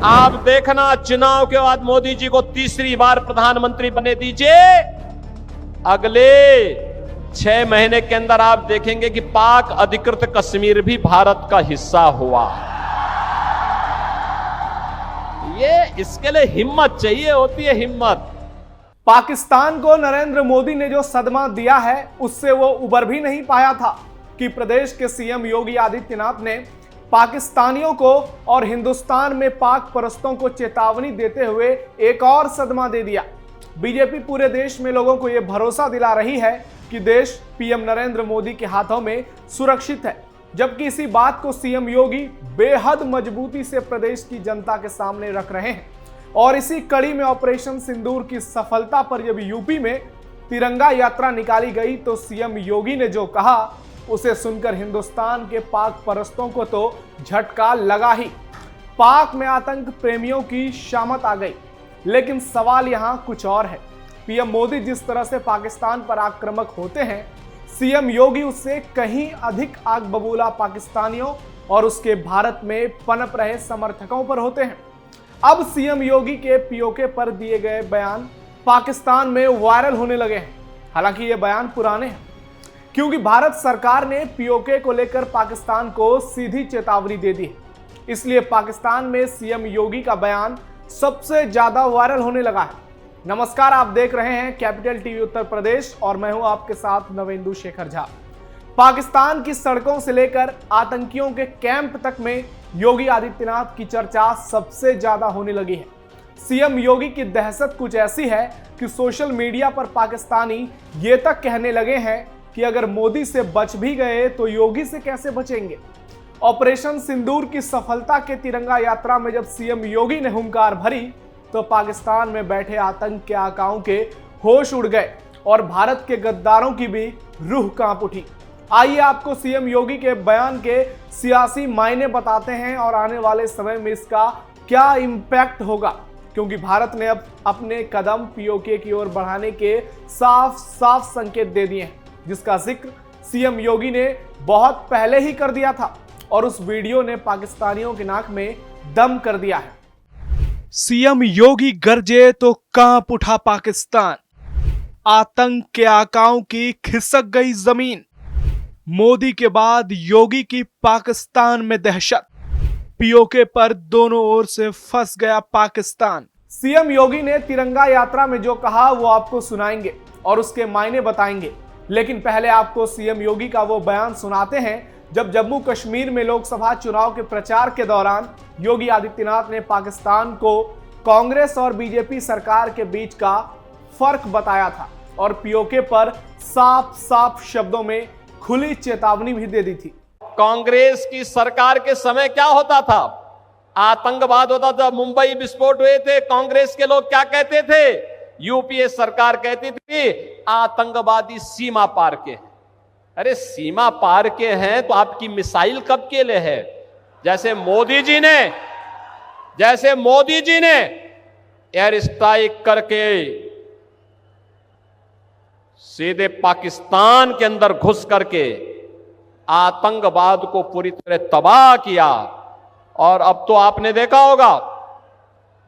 आप देखना, चुनाव के बाद मोदी जी को तीसरी बार प्रधानमंत्री बने दीजिए। अगले 6 महीने के अंदर आप देखेंगे कि पाक अधिकृत कश्मीर भी भारत का हिस्सा हुआ। ये इसके लिए हिम्मत चाहिए होती है, हिम्मत। पाकिस्तान को नरेंद्र मोदी ने जो सदमा दिया है उससे वो उबर भी नहीं पाया था कि प्रदेश के सीएम योगी आदित्यनाथ ने पाकिस्तानियों को और हिंदुस्तान में पाक परस्तों को चेतावनी देते हुए एक और सदमा दे दिया। बीजेपी पूरे देश में लोगों को यह भरोसा दिला रही है कि देश पीएम नरेंद्र मोदी के हाथों में सुरक्षित है, जबकि इसी बात को सीएम योगी बेहद मजबूती से प्रदेश की जनता के सामने रख रहे हैं। और इसी कड़ी में ऑपरेशन सिंदूर की सफलता पर जब यूपी में तिरंगा यात्रा निकाली गई तो सीएम योगी ने जो कहा उसे सुनकर हिंदुस्तान के पाक परस्तों को तो झटका लगा ही। पाक में आतंक प्रेमियों की शामत आ गई, लेकिन सवाल यहां कुछ और है। पीएम मोदी जिस तरह से पाकिस्तान पर आक्रामक होते हैं, सीएम योगी उससे कहीं अधिक आग बबूला पाकिस्तानियों और उसके भारत में पनप रहे समर्थकों पर होते हैं। अब सीएम योगी के पीओके पर दिए गए बयान पाकिस्तान में वायरल होने लगे हैं। हालांकि ये बयान पुराने हैं, क्योंकि भारत सरकार ने पीओके को लेकर पाकिस्तान को सीधी चेतावनी दे दी है। इसलिए पाकिस्तान में सीएम योगी का बयान सबसे ज्यादा वायरल होने लगा है। नमस्कार, आप देख रहे हैं कैपिटल टीवी उत्तर प्रदेश और मैं हूं आपके साथ नवेंदु शेखर झा। पाकिस्तान की सड़कों से लेकर आतंकियों के कैंप तक में योगी आदित्यनाथ की चर्चा सबसे ज्यादा होने लगी है। सीएम योगी की दहशत कुछ ऐसी है कि सोशल मीडिया पर पाकिस्तानी ये तक कहने लगे हैं कि अगर मोदी से बच भी गए तो योगी से कैसे बचेंगे। ऑपरेशन सिंदूर की सफलता के तिरंगा यात्रा में जब सीएम योगी ने हुंकार भरी तो पाकिस्तान में बैठे आतंक के आकाओं के होश उड़ गए और भारत के गद्दारों की भी रूह कांप उठी। आइए आपको सीएम योगी के बयान के सियासी मायने बताते हैं और आने वाले समय में इसका क्या इंपैक्ट होगा, क्योंकि भारत ने अब अपने कदम पीओके की ओर बढ़ाने के साफ साफ संकेत दे दिए हैं, जिसका जिक्र सीएम योगी ने बहुत पहले ही कर दिया था और उस वीडियो ने पाकिस्तानियों के नाक में दम कर दिया है। सीएम योगी गरजे तो कांप उठा पाकिस्तान, आतंक के आकाओं की खिसक गई जमीन। मोदी के बाद योगी की पाकिस्तान में दहशत, पीओके पर दोनों ओर से फंस गया पाकिस्तान। सीएम योगी ने तिरंगा यात्रा में जो कहा वो आपको सुनाएंगे और उसके मायने बताएंगे, लेकिन पहले आपको सीएम योगी का वो बयान सुनाते हैं जब जम्मू कश्मीर में लोकसभा चुनाव के प्रचार के दौरान योगी आदित्यनाथ ने पाकिस्तान को कांग्रेस और बीजेपी सरकार के बीच का फर्क बताया था और पीओके पर साफ साफ शब्दों में खुली चेतावनी भी दे दी थी। कांग्रेस की सरकार के समय क्या होता था? आतंकवाद होता था, मुंबई विस्फोट हुए थे, कांग्रेस के लोग क्या कहते थे? यूपीए सरकार कहती थी आतंकवादी सीमा पार के। अरे सीमा पार के हैं तो आपकी मिसाइल कब के लिए है? जैसे मोदी जी ने एयर स्ट्राइक करके सीधे पाकिस्तान के अंदर घुस करके आतंकवाद को पूरी तरह तबाह किया। और अब तो आपने देखा होगा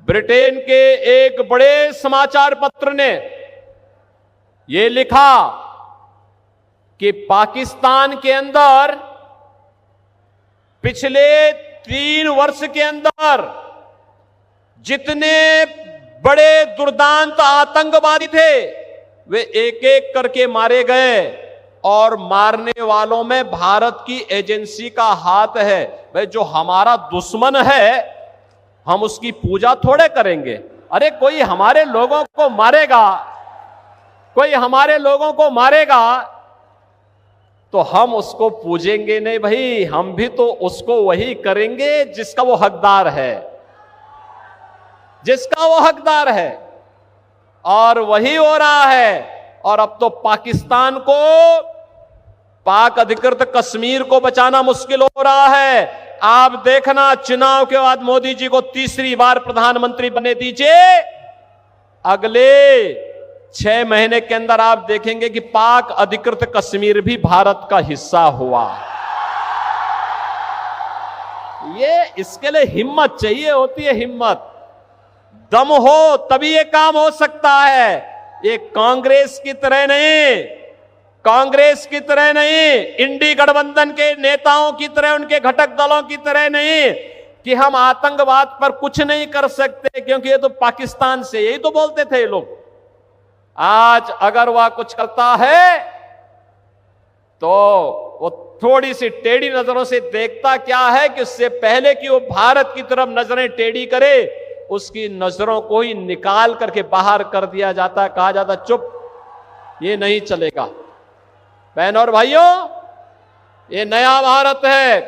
ब्रिटेन के एक बड़े समाचार पत्र ने यह लिखा कि पाकिस्तान के अंदर पिछले 3 वर्ष के अंदर जितने बड़े दुर्दांत आतंकवादी थे वे एक एक करके मारे गए और मारने वालों में भारत की एजेंसी का हाथ है। भाई, जो हमारा दुश्मन है हम उसकी पूजा थोड़े करेंगे। अरे कोई हमारे लोगों को मारेगा तो हम उसको पूजेंगे नहीं भाई, हम भी तो उसको वही करेंगे जिसका वो हकदार है, और वही हो रहा है। और अब तो पाकिस्तान को, पाक अधिकृत कश्मीर को बचाना मुश्किल हो रहा है। आप देखना, चुनाव के बाद मोदी जी को तीसरी बार प्रधानमंत्री बने दीजिए। अगले 6 महीने के अंदर आप देखेंगे कि पाक अधिकृत कश्मीर भी भारत का हिस्सा हुआ। ये इसके लिए हिम्मत चाहिए होती है, हिम्मत, दम हो तभी ये काम हो सकता है। ये कांग्रेस की तरह नहीं, कांग्रेस की तरह नहीं, इंडी गठबंधन के नेताओं की तरह, उनके घटक दलों की तरह नहीं कि हम आतंकवाद पर कुछ नहीं कर सकते क्योंकि ये तो पाकिस्तान से, यही तो बोलते थे ये लोग। आज अगर वह कुछ करता है तो वो थोड़ी सी टेढ़ी नजरों से देखता क्या है कि उससे पहले कि वो भारत की तरफ नजरें टेढ़ी करे, उसकी नजरों को ही निकाल करके बाहर कर दिया जाता, कहा जाता चुप, ये नहीं चलेगा। बहनों और भाइयों, ये नया भारत है,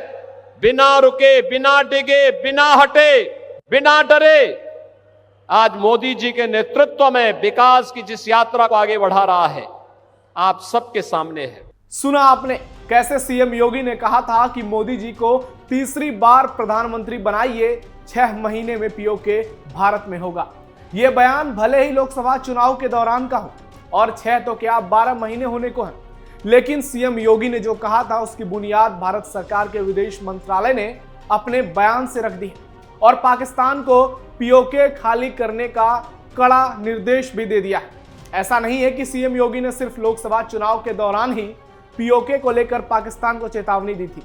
बिना रुके, बिना डिगे, बिना हटे, बिना डरे, आज मोदी जी के नेतृत्व में विकास की जिस यात्रा को आगे बढ़ा रहा है, आप सबके सामने है। सुना आपने कैसे सीएम योगी ने कहा था कि मोदी जी को तीसरी बार प्रधानमंत्री बनाइए, 6 महीने में पीओके भारत में होगा। यह बयान भले ही लोकसभा चुनाव के दौरान का हो, और 6 तो क्या 12 महीने होने को हैं, लेकिन सीएम योगी ने जो कहा था उसकी बुनियाद भारत सरकार के विदेश मंत्रालय ने अपने बयान से रख दी है और पाकिस्तान को पीओके खाली करने का कड़ा निर्देश भी दे दिया है। ऐसा नहीं है कि सीएम योगी ने सिर्फ लोकसभा चुनाव के दौरान ही पीओके को लेकर पाकिस्तान को चेतावनी दी थी,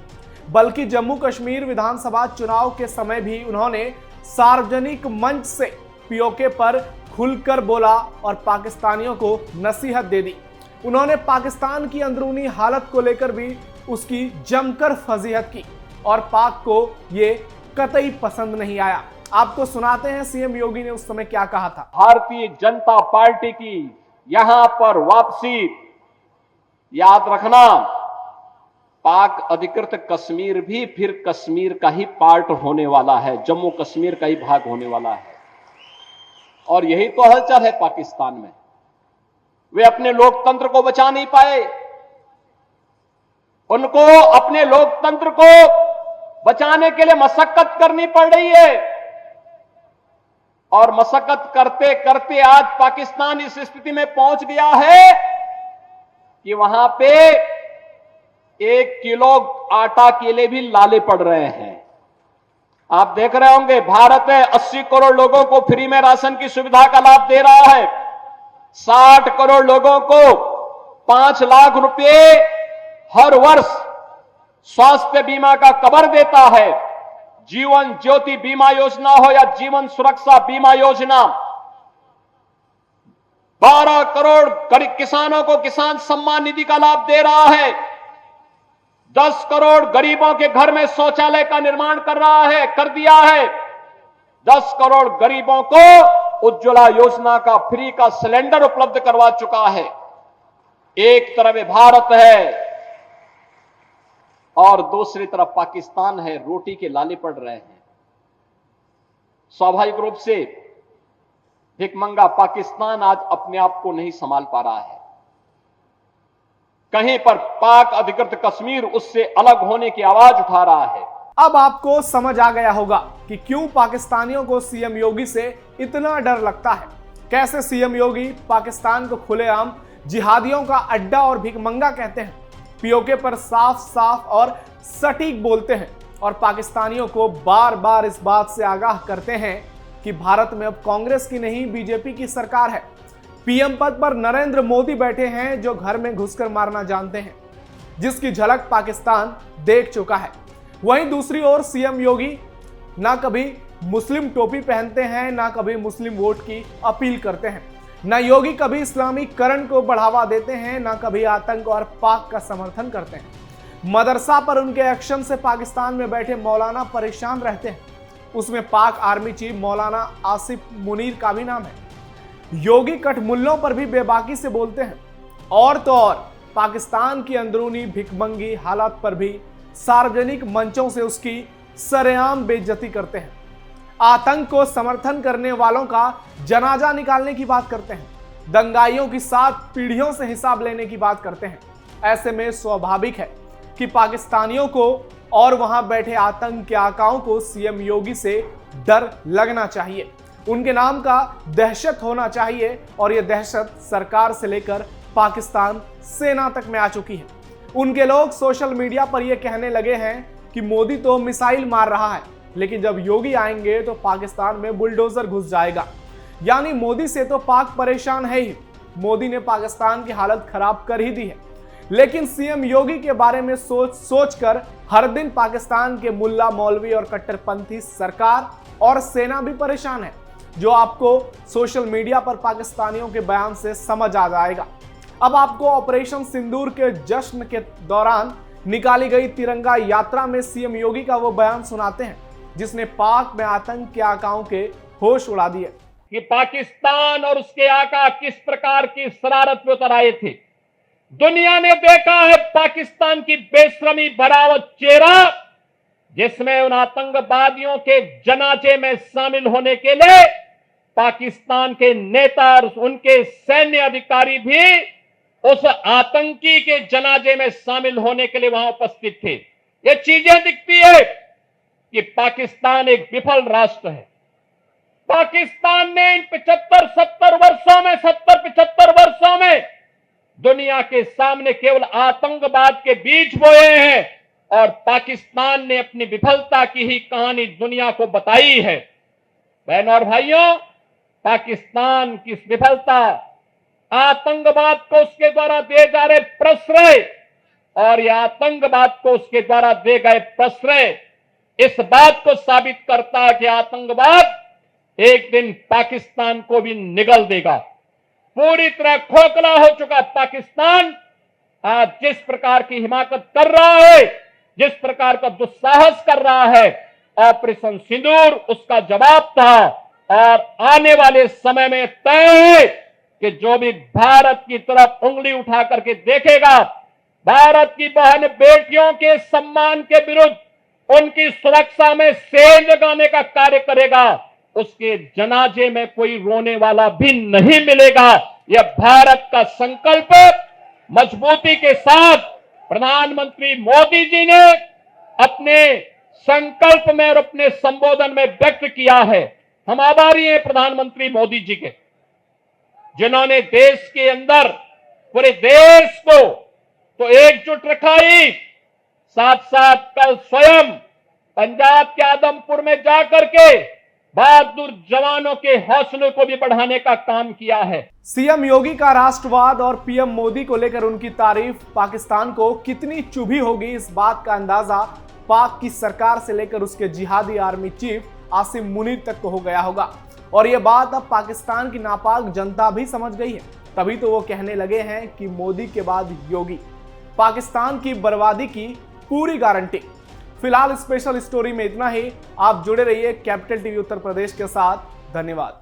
बल्कि जम्मू कश्मीर विधानसभा चुनाव के समय भी उन्होंने सार्वजनिक मंच से पीओके पर खुलकर बोला और पाकिस्तानियों को नसीहत दे दी। उन्होंने पाकिस्तान की अंदरूनी हालत को लेकर भी उसकी जमकर फजीहत की और पाक को ये कतई पसंद नहीं आया। आपको सुनाते हैं सीएम योगी ने उस समय क्या कहा था। भारतीय जनता पार्टी की यहां पर वापसी, याद रखना, पाक अधिकृत कश्मीर भी फिर कश्मीर का ही पार्ट होने वाला है, जम्मू कश्मीर का ही भाग होने वाला है। और यही तो हलचल है पाकिस्तान में। वे अपने लोकतंत्र को बचा नहीं पाए, उनको अपने लोकतंत्र को बचाने के लिए मशक्कत करनी पड़ रही है, और मशक्कत करते करते आज पाकिस्तान इस स्थिति में पहुंच गया है कि वहां पे 1 किलो आटा के लिए भी लाले पड़ रहे हैं। आप देख रहे होंगे, भारत है 80 करोड़ लोगों को फ्री में राशन की सुविधा का लाभ दे रहा है, 60 करोड़ लोगों को 5 लाख रुपए हर वर्ष स्वास्थ्य बीमा का कवर देता है। जीवन ज्योति बीमा योजना हो या जीवन सुरक्षा बीमा योजना, 12 करोड़ किसानों को किसान सम्मान निधि का लाभ दे रहा है, 10 करोड़ गरीबों के घर में शौचालय का निर्माण कर दिया है, 10 करोड़ गरीबों को उज्ज्वला योजना का फ्री का सिलेंडर उपलब्ध करवा चुका है। एक तरफ भारत है और दूसरी तरफ पाकिस्तान है, रोटी के लाले पड़ रहे हैं। स्वाभाविक रूप से भिखमंगा पाकिस्तान आज अपने आप को नहीं संभाल पा रहा है। कहीं पर पाक अधिकृत कश्मीर उससे अलग होने की आवाज उठा रहा है। अब आपको समझ आ गया होगा कि क्यों पाकिस्तानियों को सीएम योगी से इतना डर लगता है। कैसे सीएम योगी पाकिस्तान को खुलेआम जिहादियों का अड्डा और भिखमंगा कहते हैं, पीओके पर साफ साफ और सटीक बोलते हैं और पाकिस्तानियों को बार बार इस बात से आगाह करते हैं कि भारत में अब कांग्रेस की नहीं बीजेपी की सरकार है। पीएम पद पर नरेंद्र मोदी बैठे हैं जो घर में घुसकर मारना जानते हैं, जिसकी झलक पाकिस्तान देख चुका है। वहीं दूसरी ओर सीएम योगी ना कभी मुस्लिम टोपी पहनते हैं, ना कभी मुस्लिम वोट की अपील करते हैं, ना योगी कभी इस्लामीकरण को बढ़ावा देते हैं, ना कभी आतंक और पाक का समर्थन करते हैं। मदरसा पर उनके एक्शन से पाकिस्तान में बैठे मौलाना परेशान रहते हैं, उसमें पाक आर्मी चीफ मौलाना आसिफ मुनीर का भी नाम है। योगी कठमुल्लों पर भी बेबाकी से बोलते हैं और तो और पाकिस्तान की अंदरूनी भिखमंगी हालात पर भी सार्वजनिक मंचों से उसकी सरेआम बेइज्जती करते हैं। आतंक को समर्थन करने वालों का जनाजा निकालने की बात करते हैं, दंगाइयों की 7 पीढ़ियों से हिसाब लेने की बात करते हैं। ऐसे में स्वाभाविक है कि पाकिस्तानियों को और वहां बैठे आतंक के आकाओं को सीएम योगी से डर लगना चाहिए, उनके नाम का दहशत होना चाहिए, और यह दहशत सरकार से लेकर पाकिस्तान सेना तक में आ चुकी है। उनके लोग सोशल मीडिया पर यह कहने लगे हैं कि मोदी तो मिसाइल मार रहा है, लेकिन जब योगी आएंगे तो पाकिस्तान में बुलडोजर घुस जाएगा। यानी मोदी से तो पाक परेशान है ही, मोदी ने पाकिस्तान की हालत खराब कर ही दी है। लेकिन सीएम योगी के बारे में सोच कर हर दिन पाकिस्तान के मुल्ला मौलवी और कट्टरपंथी सरकार और सेना भी परेशान है, जो आपको सोशल मीडिया पर पाकिस्तानियों के बयान से समझ आ जाएगा। अब आपको ऑपरेशन सिंदूर के जश्न के दौरान निकाली गई तिरंगा यात्रा में सीएम योगी का वो बयान सुनाते हैं, जिसने पाक में आतंक के आकाओं के होश उड़ा दिए। कि पाकिस्तान और उसके आका किस प्रकार की शरारत में उतर आए थे। दुनिया ने देखा है पाकिस्तान की बेशरमी भरा चेहरा, जिसमें उन आतंकवादियों के जनाजे में शामिल होने के लिए पाकिस्तान के नेता और उनके सैन्य अधिकारी भी उस आतंकी के जनाजे में शामिल होने के लिए वहां उपस्थित थे। ये चीजें दिखती है कि पाकिस्तान एक विफल राष्ट्र है। पाकिस्तान ने इन 75 वर्षों में दुनिया के सामने केवल आतंकवाद के बीज बोए हैं और पाकिस्तान ने अपनी विफलता की ही कहानी दुनिया को बताई है। बहनों और भाइयों, पाकिस्तान की विफलता, आतंकवाद को उसके द्वारा दिए जा रहे प्रश्रय और यह आतंकवाद को उसके द्वारा दिए गए प्रश्रय इस बात को साबित करता है कि आतंकवाद एक दिन पाकिस्तान को भी निगल देगा। पूरी तरह खोखला हो चुका पाकिस्तान आज जिस प्रकार की हिमाकत कर रहा है, जिस प्रकार का दुस्साहस कर रहा है, ऑपरेशन सिंदूर उसका जवाब था। और आने वाले समय में तय है कि जो भी भारत की तरफ उंगली उठा करके देखेगा, भारत की बहन बेटियों के सम्मान के विरुद्ध उनकी सुरक्षा में सेंध लगाने का कार्य करेगा, उसके जनाजे में कोई रोने वाला भी नहीं मिलेगा। यह भारत का संकल्प मजबूती के साथ प्रधानमंत्री मोदी जी ने अपने संकल्प में और अपने संबोधन में व्यक्त किया है। हम आभारी हैं प्रधानमंत्री मोदी जी के, जिन्होंने देश के अंदर पूरे देश को तो एकजुट रखा ही, साथ साथ कल स्वयं पंजाब के आदमपुर में जाकर के बहादुर जवानों के हौसले को भी बढ़ाने का काम किया है। सीएम योगी का राष्ट्रवाद और पीएम मोदी को लेकर उनकी तारीफ पाकिस्तान को कितनी चुभी होगी, इस बात का अंदाजा पाक की सरकार से लेकर उसके जिहादी आर्मी चीफ आसिम मुनीर तक को हो गया होगा। और यह बात अब पाकिस्तान की नापाक जनता भी समझ गई है, तभी तो वो कहने लगे हैं कि मोदी के बाद योगी, पाकिस्तान की बर्बादी की पूरी गारंटी। फिलहाल स्पेशल स्टोरी में इतना ही। आप जुड़े रहिए कैपिटल टीवी उत्तर प्रदेश के साथ। धन्यवाद।